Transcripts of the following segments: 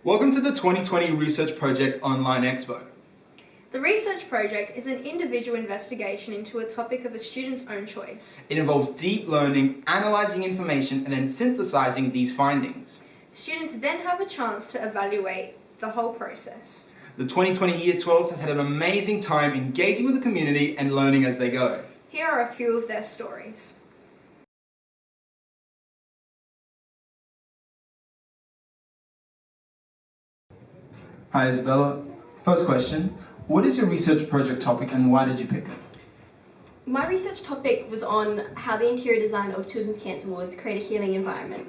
Welcome to the 2020 Research Project Online Expo. The research project is an individual investigation into a topic of a student's own choice. It involves deep learning, analysing information, and then synthesising these findings. Students then have a chance to evaluate the whole process. The 2020 Year 12s have had an amazing time engaging with the community and learning as they go. Here are a few of their stories. Hi Isabella. First question, what is your research project topic and why did you pick it? My research topic was on how the interior design of children's cancer wards create a healing environment.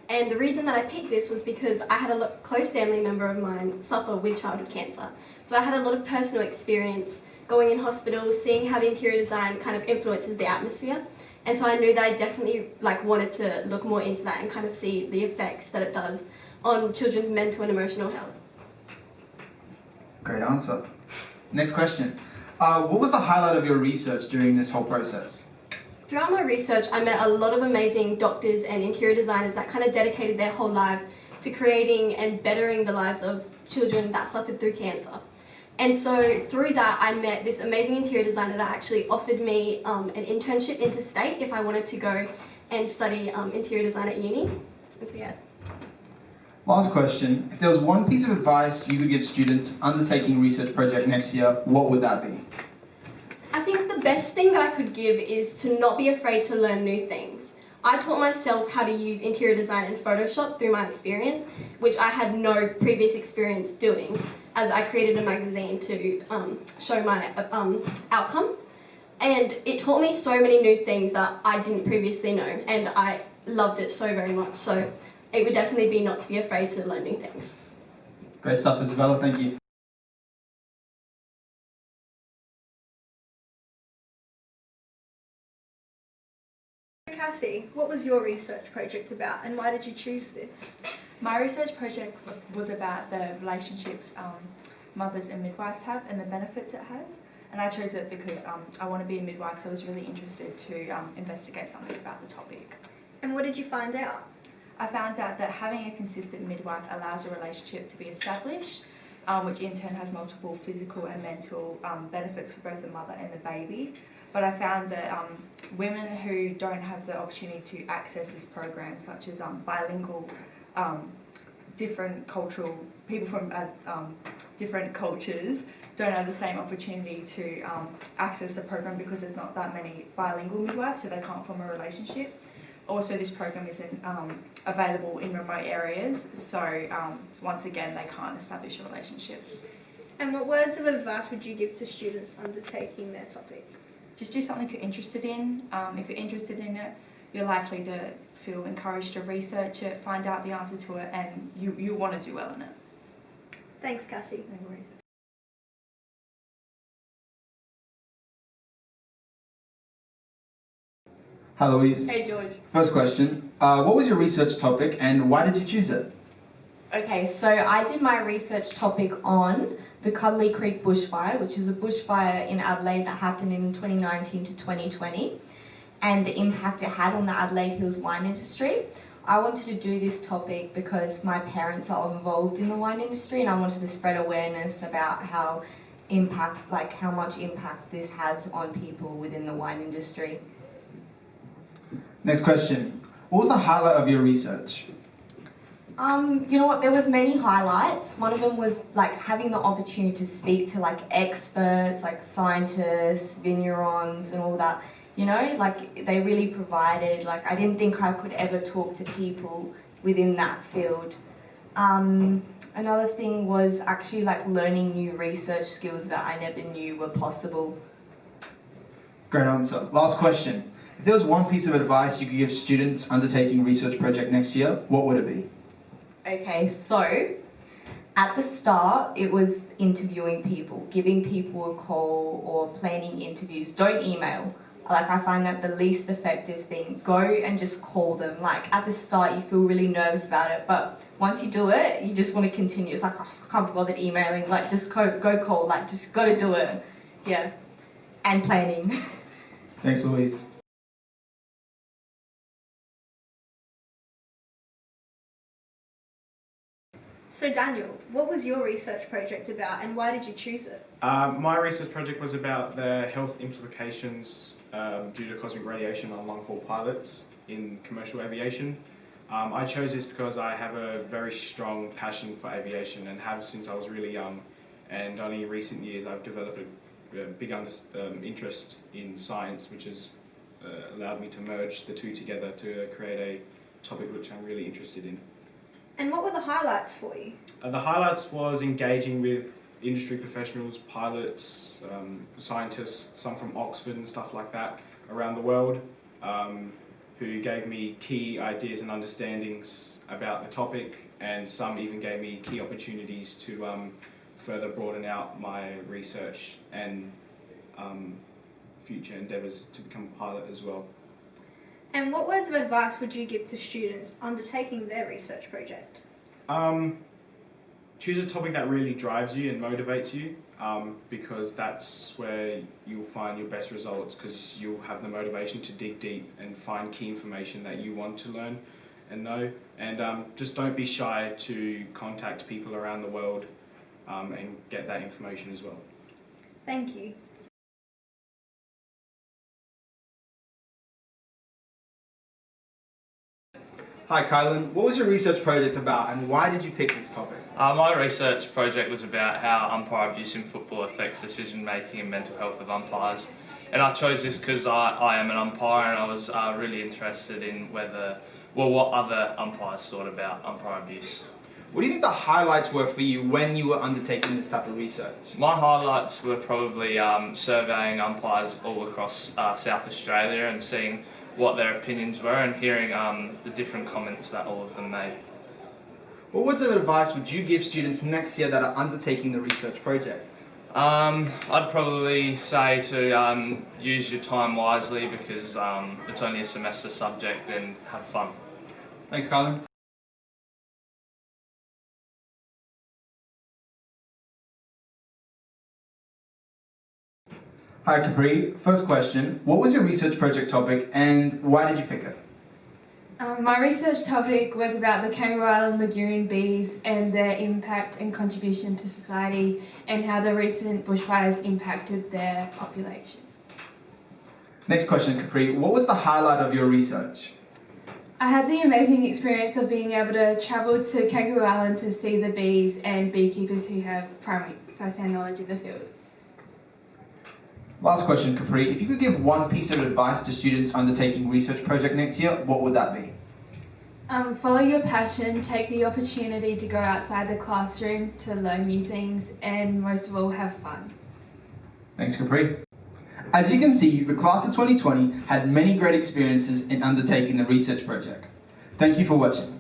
And the reason that I picked this was because I had a close family member of mine suffer with childhood cancer. So I had a lot of personal experience going in hospital, seeing how the interior design kind of influences the atmosphere. And so I knew that I definitely wanted to look more into that and kind of see the effects that it does on children's mental and emotional health. Great answer. Next question. What was the highlight of your research during this whole process? Throughout my research, I met a lot of amazing doctors and interior designers that kind of dedicated their whole lives to creating and bettering the lives of children that suffered through cancer. And so through that, I met this amazing interior designer that actually offered me an internship interstate if I wanted to go and study interior design at uni. And so yeah. Last question. If there was one piece of advice you could give students undertaking a research project next year, what would that be? I think the best thing that I could give is to not be afraid to learn new things. I taught myself how to use interior design and Photoshop through my experience, which I had no previous experience doing, as I created a magazine to show my outcome. And it taught me so many new things that I didn't previously know, and I loved it so very much. So it would definitely be not to be afraid to learn new things. Great stuff, Isabella. Thank you. Cassie, what was your research project about and why did you choose this? My research project was about the relationships mothers and midwives have and the benefits it has. And I chose it because I want to be a midwife, so I was really interested to investigate something about the topic. And what did you find out? I found out that having a consistent midwife allows a relationship to be established, which in turn has multiple physical and mental benefits for both the mother and the baby. But I found that women who don't have the opportunity to access this program, such as bilingual, different cultural, people from different cultures, don't have the same opportunity to access the program because there's not that many bilingual midwives, so they can't form a relationship. Also, this program isn't available in remote areas, so once again, they can't establish a relationship. And what words of advice would you give to students undertaking their topic? Just do something you're interested in. If you're interested in it, you're likely to feel encouraged to research it, find out the answer to it, and you want to do well in it. Thanks, Cassie. No worries. Hi Louise. Hey George. First question, what was your research topic and why did you choose it? Okay, so I did my research topic on the Cuddle Creek Bushfire, which is a bushfire in Adelaide that happened in 2019 to 2020, and the impact it had on the Adelaide Hills wine industry. I wanted to do this topic because my parents are involved in the wine industry and I wanted to spread awareness about how much impact this has on people within the wine industry. Next question, what was the highlight of your research? You know what, there was many highlights. One of them was having the opportunity to speak to experts, scientists, vignerons and all that. You know, they really provided, I didn't think I could ever talk to people within that field. Another thing was actually learning new research skills that I never knew were possible. Great answer. Last question. If there was one piece of advice you could give students undertaking a research project next year, what would it be? Okay, so at the start, it was interviewing people, giving people a call or planning interviews. Don't email. I find that the least effective thing. Go and just call them. At the start, you feel really nervous about it, but once you do it, you just want to continue. It's I can't be bothered emailing. Just go call. Just got to do it. Yeah, and planning. Thanks, Louise. So Daniel, what was your research project about and why did you choose it? My research project was about the health implications due to cosmic radiation on long-haul pilots in commercial aviation. I chose this because I have a very strong passion for aviation and have since I was really young, and only in recent years I've developed a big interest in science, which has allowed me to merge the two together to create a topic which I'm really interested in. And what were the highlights for you? The highlights was engaging with industry professionals, pilots, scientists, some from Oxford and stuff like that around the world, who gave me key ideas and understandings about the topic, and some even gave me key opportunities to further broaden out my research and future endeavours to become a pilot as well. And what words of advice would you give to students undertaking their research project? Choose a topic that really drives you and motivates you, because that's where you'll find your best results, because you'll have the motivation to dig deep and find key information that you want to learn and know. And just don't be shy to contact people around the world and get that information as well. Thank you. Hi Kylan, what was your research project about and why did you pick this topic? My research project was about how umpire abuse in football affects decision making and mental health of umpires. And I chose this because I am an umpire, and I was really interested in what other umpires thought about umpire abuse. What do you think the highlights were for you when you were undertaking this type of research? My highlights were probably surveying umpires all across South Australia and seeing what their opinions were and hearing the different comments that all of them made. What words of advice would you give students next year that are undertaking the research project? I'd probably say to use your time wisely, because it's only a semester subject, and have fun. Thanks Kylan. Hi Capri, first question, what was your research project topic and why did you pick it? My research topic was about the Kangaroo Island Liqurian Bees and their impact and contribution to society, and how the recent bushfires impacted their population. Next question Capri, what was the highlight of your research? I had the amazing experience of being able to travel to Kangaroo Island to see the bees and beekeepers who have primary first-hand knowledge of the field. Last question, Capri. If you could give one piece of advice to students undertaking research project next year, what would that be? Follow your passion, take the opportunity to go outside the classroom to learn new things, and most of all, have fun. Thanks, Capri. As you can see, the class of 2020 had many great experiences in undertaking the research project. Thank you for watching.